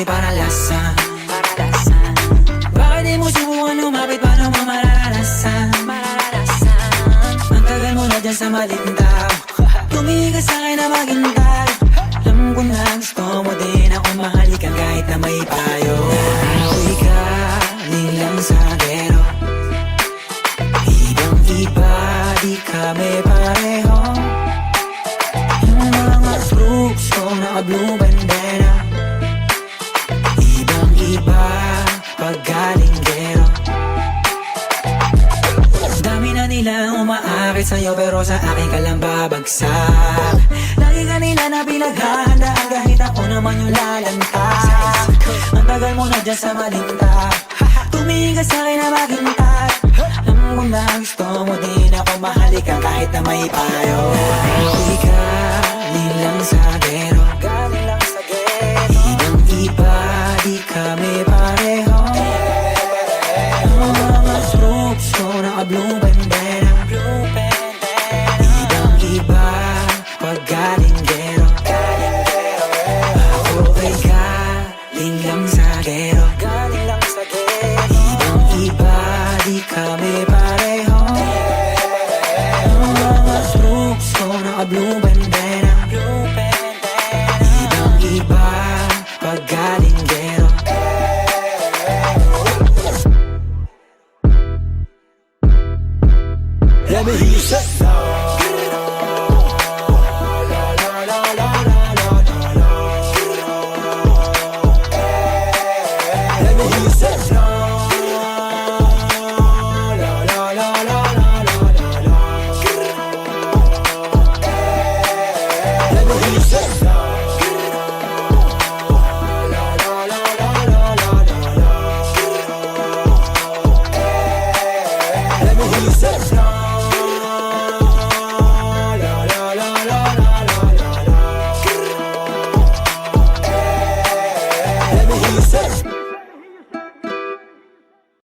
di paralasan. Bakit di mo subukan lumapit, paano mo mararanasan? Ang tagal mo na dyan sa malintang, tumingin ka sa'kin na maghintay. Alam ko na gusto mo din akong mahalikan kahit na may payo. Ako'y galing lang sa gero, ibang iba, di kami pareho. Yung mga troops ko naka-blue bandera, ibang iba pag galing gero. Dami na nilang umaakit sa'yo pero sa akin ka lang babagsak. Lagi ka nila na pinaghahandaan kahit ako naman yung lalantag. Ang tagal mo na dyan sa malinta, tumingin ka sa'kin na maghintay. Alam mo na gusto mo din ako mahalikan kahit na may payo. Ako'y galing lang sa gero, ibang iba, di kami pareho. Yung mga troops ko naka-blue bandera, ibang iba pag galing gero. Ako ay galing lang sa gero, ibang iba, di kami pareho. Yung mga troops ko naka-blue bandera, ibang iba pag galing gero. Let me hear you say no. Let me hear you say no. Let me hear you say no. Let me hear you say no.